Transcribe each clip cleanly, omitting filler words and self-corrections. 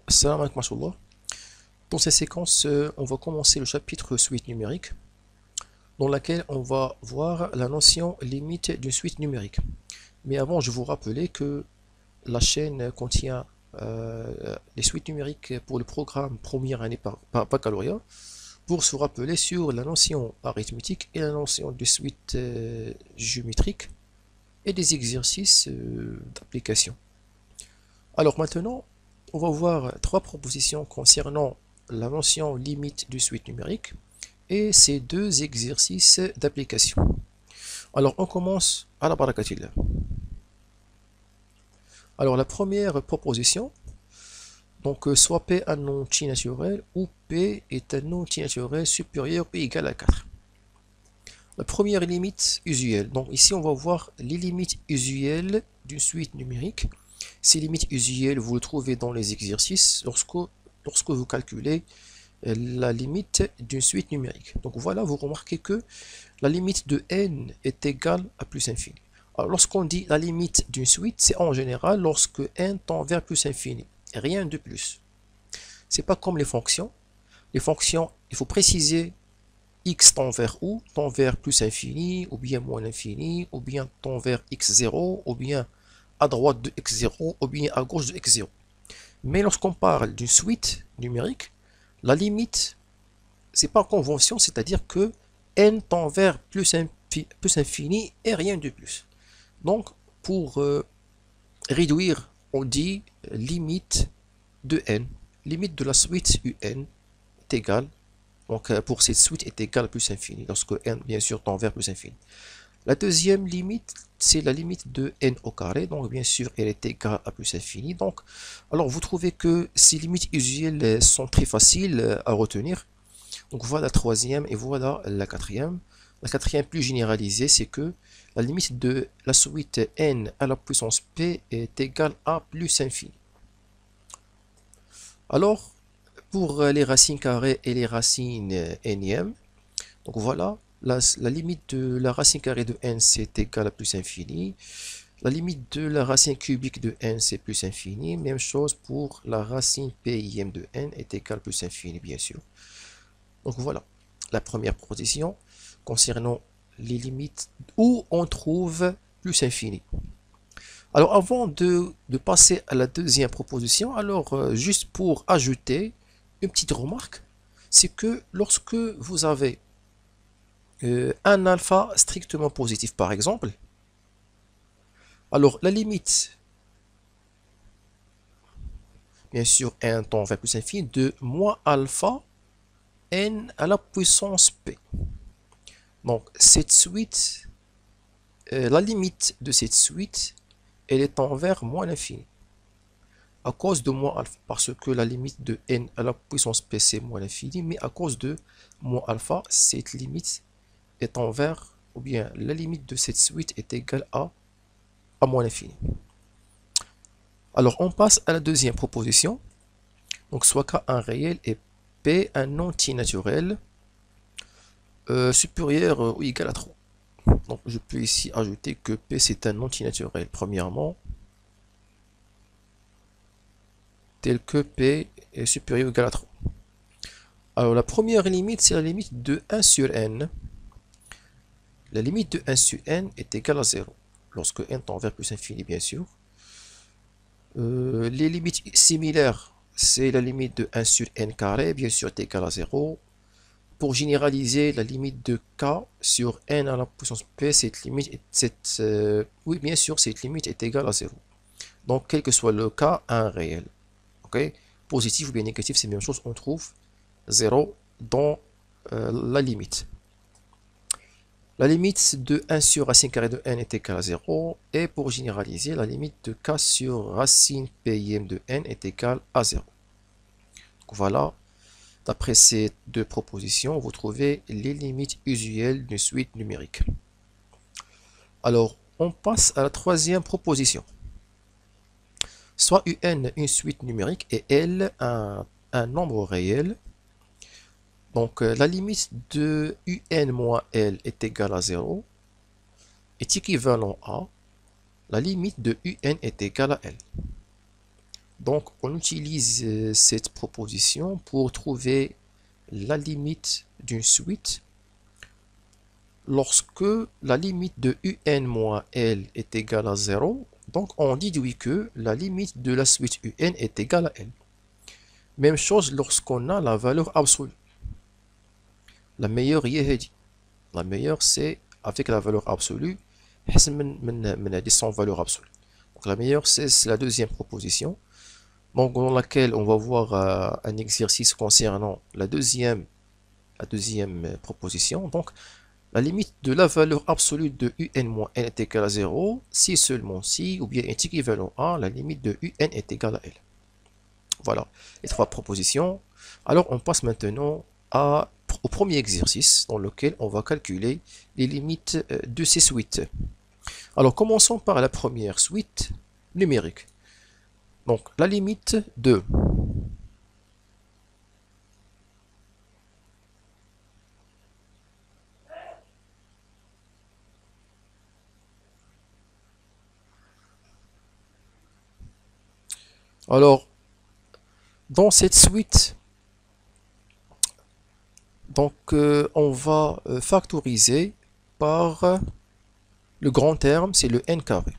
Salam alaikum wa rahmatullah. Dans cette séquence, on va commencer le chapitre suite numérique, dans laquelle on va voir la notion limite d'une suite numérique. Mais avant, je vous rappelais que la chaîne contient les suites numériques pour le programme première année par baccalauréat, pour se rappeler sur la notion arithmétique et la notion de suite géométrique et des exercices d'application. Alors maintenant, on va voir trois propositions concernant la notion limite de suite numérique et ces deux exercices d'application. Alors on commence à la barakatillah. Alors la première proposition, donc soit P un entier naturel ou P est un entier naturel supérieur ou égal à 4. La première limite usuelle, donc ici on va voir les limites usuelles d'une suite numérique. Ces limites usuelles, vous le trouvez dans les exercices lorsque vous calculez la limite d'une suite numérique. Donc voilà, vous remarquez que la limite de n est égale à plus infini. Alors lorsqu'on dit la limite d'une suite, c'est en général lorsque n tend vers plus infini, rien de plus. C'est pas comme les fonctions. Les fonctions, il faut préciser x tend vers où? Tend vers plus infini, ou bien moins infini, ou bien tend vers x0, ou bien à droite de x0 ou bien à gauche de x0. Mais lorsqu'on parle d'une suite numérique, la limite, c'est par convention, c'est-à-dire que n tend vers plus infini et rien de plus. Donc, pour réduire, on dit limite de n. Limite de la suite un est égale, donc pour cette suite est égale à plus infini, lorsque n bien sûr tend vers plus infini. La deuxième limite, c'est la limite de n au carré, donc bien sûr elle est égale à plus infini. Donc, alors vous trouvez que ces limites usuelles sont très faciles à retenir. Donc voilà la troisième et voilà la quatrième. La quatrième plus généralisée, c'est que la limite de la suite n à la puissance p est égale à plus infini. Alors, pour les racines carrées et les racines nième, donc voilà, la limite de la racine carrée de n c'est égal à plus infini. La limite de la racine cubique de n c'est plus infini. Même chose pour la racine pim de n est égale à plus infini, bien sûr. Donc voilà, la première proposition concernant les limites où on trouve plus infini. Alors avant de passer à la deuxième proposition, alors juste pour ajouter une petite remarque, c'est que lorsque vous avez un alpha strictement positif par exemple, alors la limite, bien sûr n tend vers plus infini, de moins alpha n à la puissance p. Donc cette suite, la limite de cette suite, elle est envers moins l'infini. À cause de moins alpha, parce que la limite de n à la puissance p c'est moins l'infini, mais à cause de moins alpha, cette limite est envers, ou bien la limite de cette suite est égale à moins l'infini. Alors on passe à la deuxième proposition. Donc soit K un réel et P un entier naturel supérieur ou égal à 3. Donc je peux ici ajouter que P c'est un entier naturel premièrement, tel que P est supérieur ou égal à 3. Alors la première limite c'est la limite de 1 sur n. La limite de 1 sur n est égale à 0, lorsque n tend vers plus infini bien sûr. Les limites similaires, c'est la limite de 1 sur n carré, bien sûr est égal à 0. Pour généraliser la limite de k sur n à la puissance p, cette limite, oui bien sûr cette limite est égale à 0. Donc quel que soit le cas, un réel. Ok, positif ou bien négatif, c'est la même chose, on trouve 0 dans la limite. La limite de 1 sur racine carrée de n est égale à 0. Et pour généraliser, la limite de k sur racine pim de n est égale à 0. Donc voilà, d'après ces deux propositions, vous trouvez les limites usuelles d'une suite numérique. Alors, on passe à la troisième proposition. Soit un une suite numérique et L un nombre réel. Donc la limite de un moins L est égale à 0 est équivalent à la limite de un est égale à L. Donc, on utilise cette proposition pour trouver la limite d'une suite lorsque la limite de un moins L est égale à 0. Donc, on déduit que la limite de la suite un est égale à L. Même chose lorsqu'on a la valeur absolue. La meilleure la meilleure c'est avec la valeur absolue sans valeur absolue. Donc la meilleure c'est la deuxième proposition, donc dans laquelle on va voir un exercice concernant la deuxième proposition. Donc la limite de la valeur absolue de un moins n est égale à 0 si seulement si ou bien est équivalent à la limite de un est égale à L. Voilà les trois propositions. Alors on passe maintenant au premier exercice dans lequel on va calculer les limites de ces suites. Alors commençons par la première suite numérique. Donc la limite de alors dans cette suite, donc on va factoriser par le grand terme, c'est le n carré.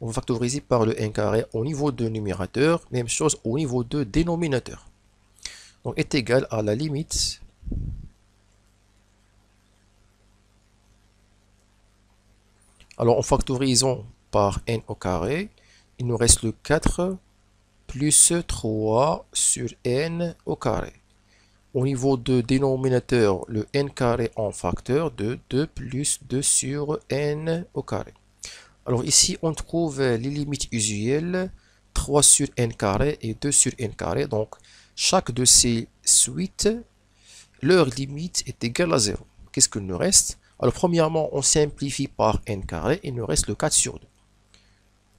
On va factoriser par le n carré au niveau de numérateur, même chose au niveau de dénominateur. Donc est égal à la limite alors en factorisant par n au carré, il nous reste le 4 plus 3 sur n au carré. Au niveau de dénominateur, le n carré en facteur de 2 plus 2 sur n au carré. Alors ici, on trouve les limites usuelles, 3 sur n carré et 2 sur n carré. Donc, chaque de ces suites, leur limite est égale à 0. Qu'est-ce qu'il nous reste? Alors, premièrement, on simplifie par n carré, il nous reste le 4 sur 2.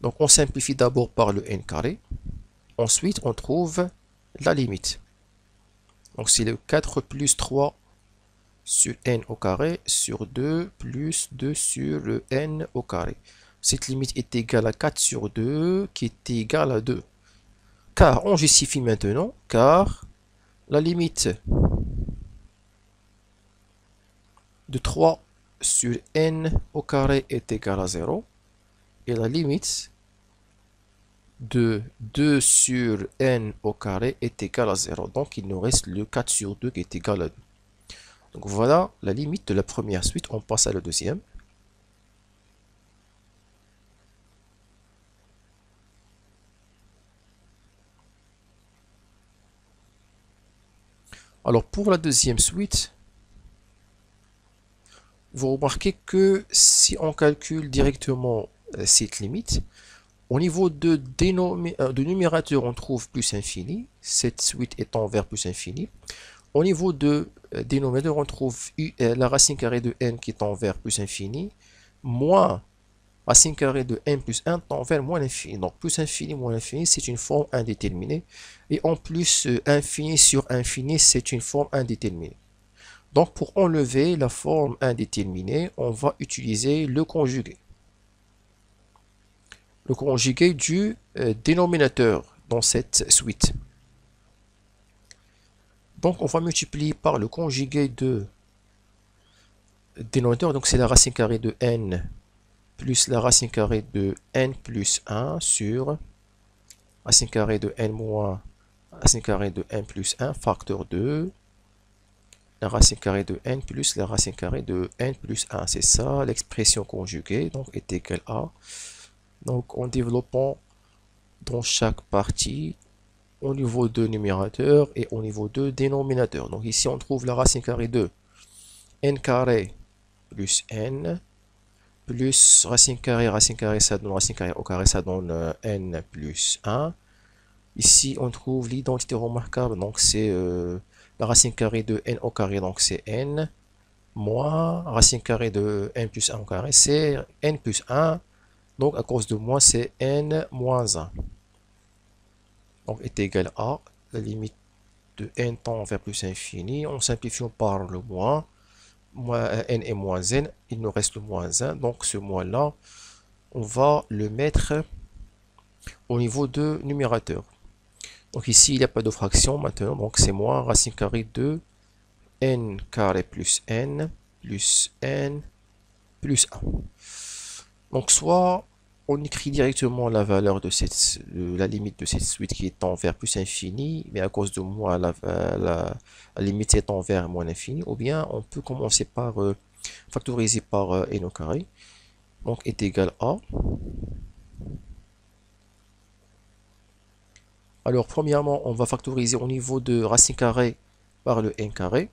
Donc, on simplifie d'abord par le n carré. Ensuite, on trouve la limite. Donc, c'est le 4 plus 3 sur n au carré sur 2 plus 2 sur le n au carré. Cette limite est égale à 4 sur 2 qui est égale à 2. Car, on justifie maintenant, car la limite de 3 sur n au carré est égale à 0. Et la limite de 2 sur n au carré est égale à 0. Donc, il nous reste le 4 sur 2 qui est égal à 2. Donc, voilà la limite de la première suite. On passe à la deuxième. Alors, pour la deuxième suite, vous remarquez que si on calcule directement cette limite, au niveau de numérateur, on trouve plus infini. Cette suite étant vers plus infini. Au niveau de dénominateur, on trouve la racine carrée de n qui tend vers plus infini, moins racine carrée de n plus 1 tend vers moins l'infini. Donc plus infini, moins infini, c'est une forme indéterminée. Et en plus, infini sur infini, c'est une forme indéterminée. Donc pour enlever la forme indéterminée, on va utiliser le conjugué. Le conjugué du dénominateur dans cette suite. Donc on va multiplier par le conjugué de dénominateur, donc c'est la racine carrée de n plus la racine carrée de n plus 1 sur racine carrée de n moins racine carrée de n plus 1 facteur 2 la racine carrée de n plus la racine carrée de n plus 1. C'est ça l'expression conjuguée, donc est égale à. Donc en développant dans chaque partie au niveau de numérateur et au niveau de dénominateur. Donc ici on trouve la racine carrée de n carré plus n plus racine carrée ça donne racine carrée au carré, ça donne n plus 1. Ici on trouve l'identité remarquable, donc c'est la racine carrée de n au carré, donc c'est n, moins racine carrée de n plus 1 au carré, c'est n plus 1, donc à cause de moins c'est n moins 1. Donc est égal à la limite de n tend vers plus infini, en simplifiant par le moins, n et moins n, il nous reste le moins 1, donc ce moins là, on va le mettre au niveau de numérateur. Donc ici, il n'y a pas de fraction maintenant, donc c'est moins racine carrée de n carré plus n plus 1. Donc soit on écrit directement la valeur de la limite de cette suite qui est en vers plus infini, mais à cause de moi, la limite est en vers moins infini, ou bien on peut commencer par factoriser par n au carré, donc est égal à. Alors premièrement, on va factoriser au niveau de racine carrée par le n carré.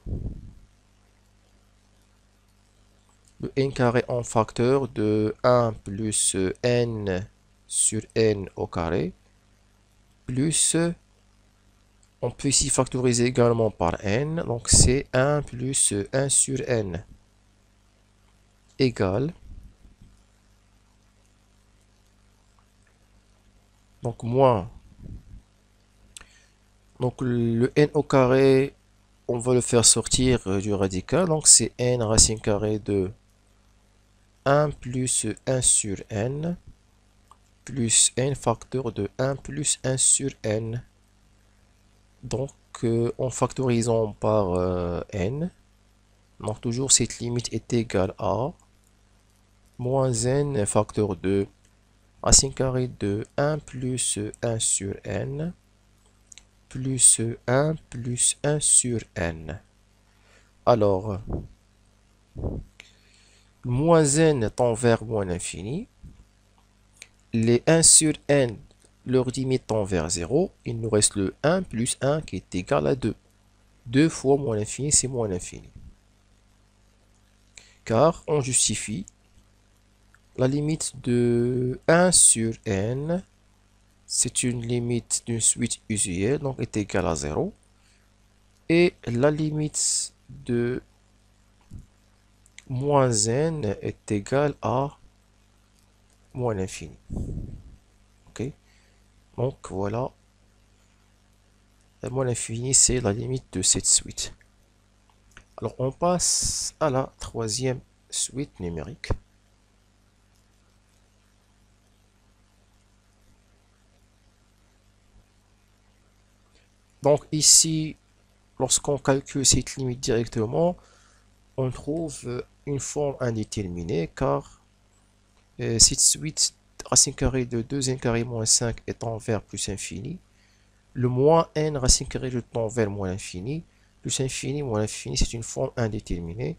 Le n carré en facteur de 1 plus n sur n au carré, plus, on peut ici factoriser également par n, donc c'est 1 plus 1 sur n, égale, donc moins, donc le n au carré, on va le faire sortir du radical, donc c'est n racine carrée de 1 plus 1 sur n, plus n facteur de 1 plus 1 sur n. Donc, en factorisant par n, donc toujours cette limite est égale à moins n facteur de racine carrée de 1 plus 1 sur n, plus 1 plus 1 sur n. Alors, moins n tend vers moins l'infini. Les 1 sur n, leur limite tend vers 0. Il nous reste le 1 plus 1 qui est égal à 2. 2 fois moins l'infini, c'est moins l'infini. Car on justifie la limite de 1 sur n, c'est une limite d'une suite usuelle, donc est égale à 0. Et la limite de moins n est égale à moins l'infini. Ok, donc voilà, moins l'infini c'est la limite de cette suite. Alors on passe à la troisième suite numérique. Donc ici, lorsqu'on calcule cette limite directement, on trouve une forme indéterminée car cette suite racine carrée de 2n carré moins 5 est en vers plus infini. Le moins n racine carrée de temps vers moins l'infini. Plus infini moins l'infini, c'est une forme indéterminée.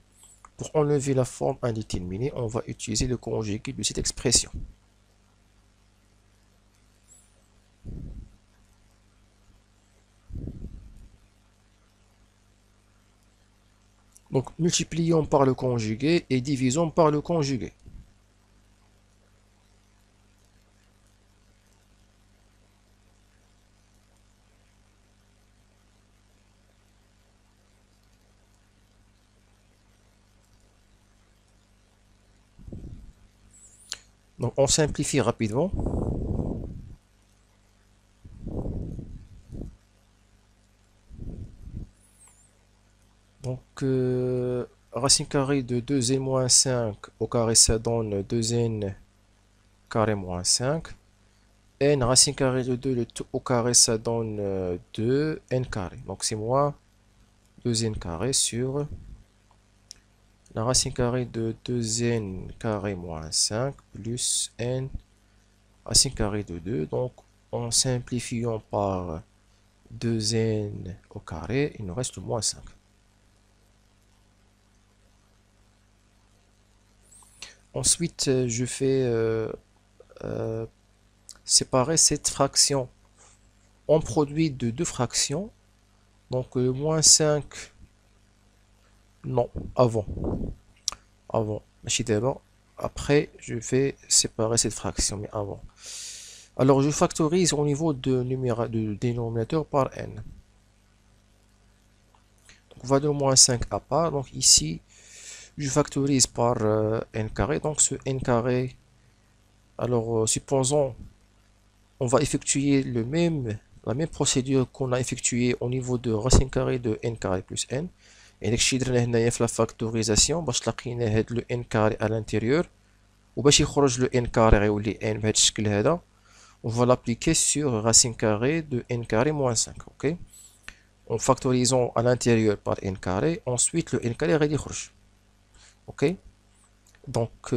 Pour enlever la forme indéterminée, on va utiliser le conjugué de cette expression. Donc multiplions par le conjugué et divisons par le conjugué. Donc on simplifie rapidement. Donc racine carrée de 2n moins 5 au carré, ça donne 2n carré moins 5. N racine carrée de 2 au carré, ça donne 2n carré. Donc c'est moins 2n carré sur la racine carrée de 2n carré moins 5 plus n racine carrée de 2. Donc en simplifiant par 2n au carré, il nous reste moins 5. Ensuite, je fais séparer cette fraction en produit de deux fractions. Donc moins 5, non, avant, d'abord. Après, je vais séparer cette fraction, mais avant. Alors, je factorise au niveau de dénominateur par n. Donc, on va de moins 5 à part. Donc ici, je factorise par n carré. Donc ce n carré, alors supposons, on va effectuer la même procédure qu'on a effectuée au niveau de racine carrée de n carré plus n. Et داكشي درناه هنايا في لا فاكتوريزاسيون باش لقينا هاد لو n carré à l'intérieur وباش يخرج لو n carré غيولي n بهذا الشكل هذا. on va l'appliquer sur racine carrée de n carré moins 5. Ok, en factorisant à l'intérieur par n carré, ensuite le n carré غادي يخرج. Ok, donc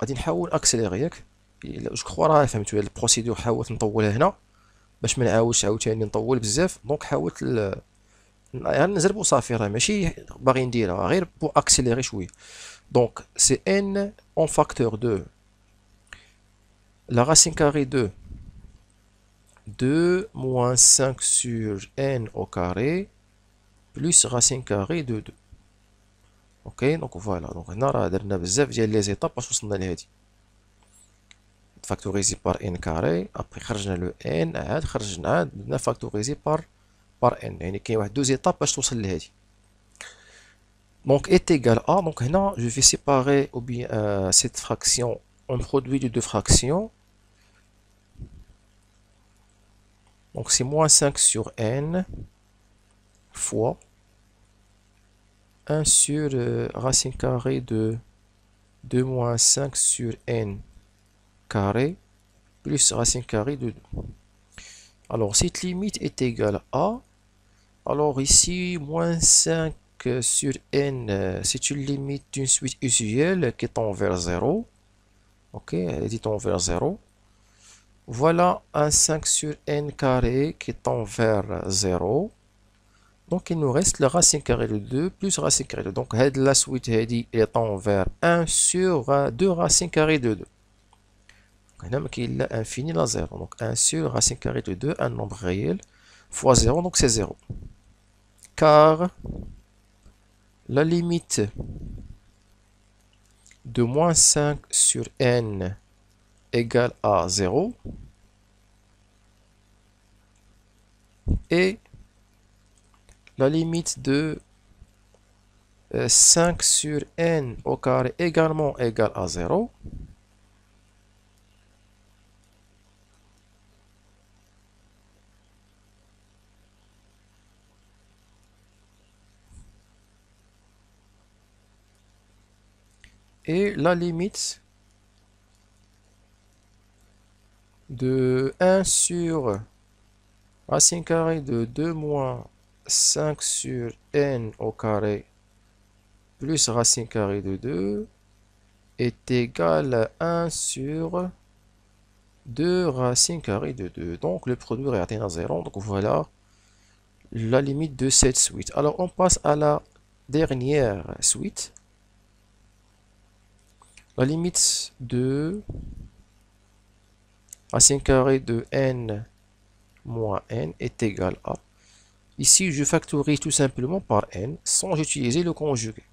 غادي نحاول اكسليري ياك. جو كخوا راه فهمتوا هاد البروسيدور، حاولت نطولها هنا باش ما نعاودش عاوتاني نطول بزاف. دونك حاولت غير نزربو صافي، راه ماشي باغي نديرها غير بو اكسليري شويه. دونك سي n en facteur de la racine carrée de 2 moins 5 sur n au carré plus racine carrée de 2. Ok, donc voilà. Donc هنا راه درنا بزاف ديال لي زيتاب باش وصلنا لهادي. فاكتوريزي بار n carré، ابري خرجنا لو n، عاد خرجنا عاد بدنا فاكتوريزي بار n، يعني كاين واحد 2 زيتاب باش توصل لهادي. Donc est égal à, donc هنا je vais séparer ou bien cette fraction en produit de deux fractions. Donc c'est moins 5 sur n fois 1 sur racine carrée de 2 moins 5 sur n carré plus racine carrée de 2. Alors cette limite est égale à, alors ici moins 5 sur n, c'est une limite d'une suite usuelle qui tend vers 0. Ok, elle tend vers 0. Voilà un 5 sur n carré qui tend vers 0. Donc il nous reste la racine carrée de 2 plus racine carrée de 2. Donc la suite elle tend vers 1 sur 2 racine carrée de 2. Donc il a infini la 0. Donc 1 sur racine carrée de 2, un nombre réel, fois 0, donc c'est 0. Car la limite de moins 5 sur n égale à 0 et la limite de 5 sur n au carré également égale à 0. Et la limite de 1 sur racine carrée de 2 moins 5 sur n au carré plus racine carrée de 2 est égal à 1 sur 2 racine carrée de 2. Donc le produit est atteint à 0. Donc voilà la limite de cette suite. Alors on passe à la dernière suite. La limite de racine carrée de n moins n est égale à, ici je factorise tout simplement par n sans utiliser le conjugué.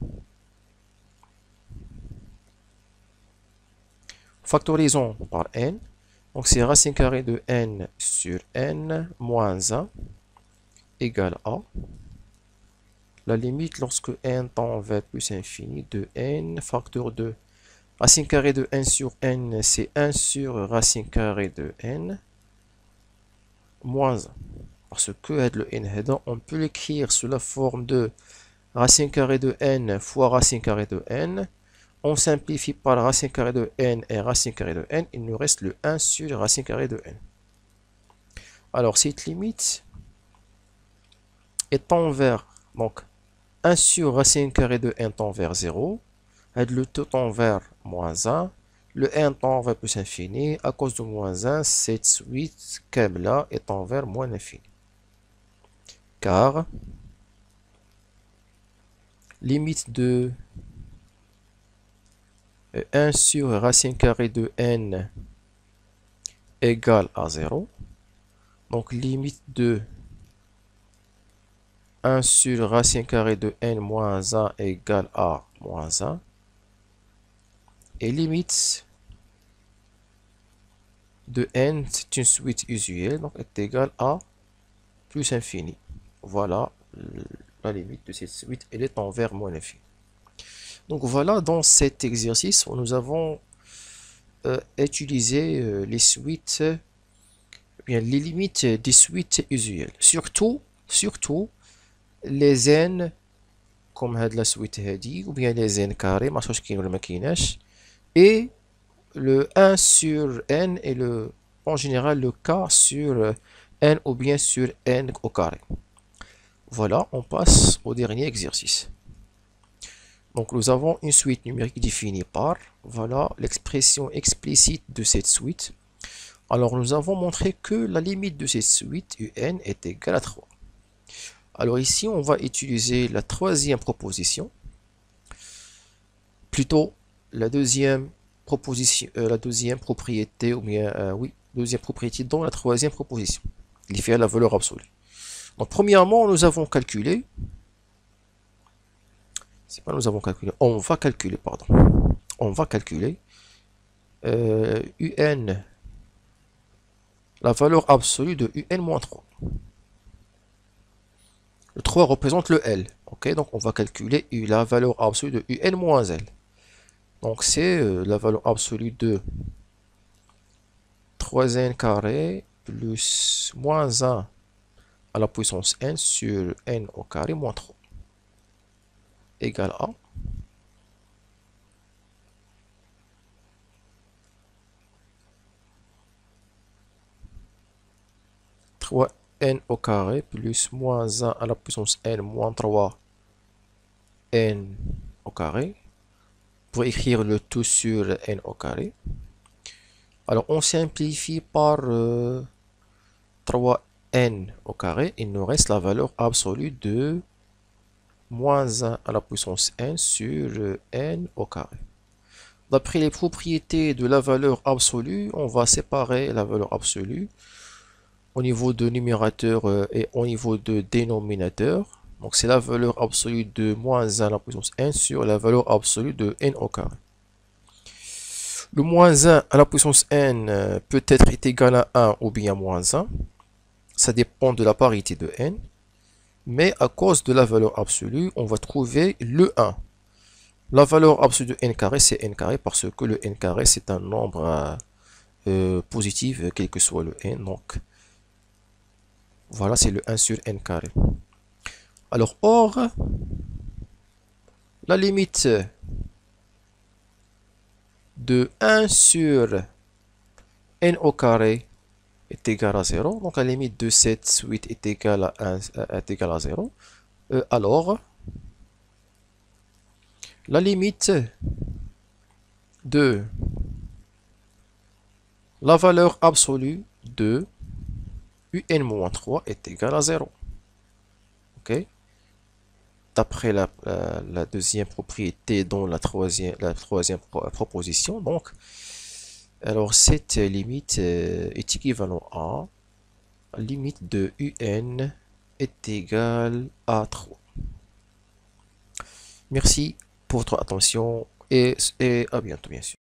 Factorisons par n, donc c'est racine carrée de n sur n moins 1 égale à la limite lorsque n tend vers plus infini de n facteur de racine carrée de n sur n, c'est 1 sur racine carrée de n moins 1. Parce que le n, on peut l'écrire sous la forme de racine carrée de n fois racine carrée de n. On simplifie par racine carrée de n et racine carrée de n. Il nous reste le 1 sur racine carrée de n. Alors cette limite est tend vers, donc 1 sur racine carrée de n tend vers 0. Le tout tend vers moins 1. Le n tend vers plus infini. À cause de moins 1, cette suite là est tend vers moins l'infini. Car limite de 1 sur racine carrée de n égale à 0. Donc limite de 1 sur racine carrée de n moins 1 égale à moins 1. Et limite de n, c'est une suite usuelle, donc est égale à plus infini. Voilà la limite de cette suite, elle est envers moins l'infini. Donc voilà, dans cet exercice, nous avons utilisé les suites, bien les limites des suites usuelles. Surtout les n comme la suite هذه ou bien les n carrés, ما عرفتش كاين ولا ما كايناش, et le 1 sur n et en général le k sur n ou bien sur n au carré. Voilà, on passe au dernier exercice. Donc nous avons une suite numérique définie par, voilà l'expression explicite de cette suite. Alors nous avons montré que la limite de cette suite un est égale à 3. Alors ici on va utiliser la troisième proposition, plutôt la deuxième proposition, la deuxième propriété, ou bien oui, deuxième propriété dans la troisième proposition, qui fait la valeur absolue. Donc premièrement nous avons calculé, c'est pas nous avons calculé, on va calculer, pardon, on va calculer un, la valeur absolue de un-3. Le 3 représente le L. Ok, donc on va calculer la valeur absolue de un moins L. Donc c'est la valeur absolue de 3n carré plus moins 1 à la puissance n sur n au carré moins 3 égale à 3n au carré plus moins 1 à la puissance n moins 3 n au carré, pour écrire le tout sur n au carré. Alors on simplifie par 3n au carré, il nous reste la valeur absolue de moins 1 à la puissance n sur n au carré. D'après les propriétés de la valeur absolue, on va séparer la valeur absolue au niveau de numérateur et au niveau de dénominateur. Donc c'est la valeur absolue de moins 1 à la puissance n sur la valeur absolue de n au carré. Le moins 1 à la puissance n peut être égal à 1 ou bien à moins 1. Ça dépend de la parité de n. Mais à cause de la valeur absolue, on va trouver le 1. La valeur absolue de n carré, c'est n carré parce que le n carré, c'est un nombre positif, quel que soit le n. Donc, voilà, c'est le 1 sur n carré. Alors, or, la limite de 1 sur n au carré est égale à 0. Donc, la limite de cette suite est égale à 1, est égale à 0. Alors, la limite de la valeur absolue de un-3 est égale à 0. Ok? D'après la deuxième propriété dans la troisième proposition. Donc, alors cette limite est équivalente à la limite de un est égale à 3. Merci pour votre attention et à bientôt, bien sûr.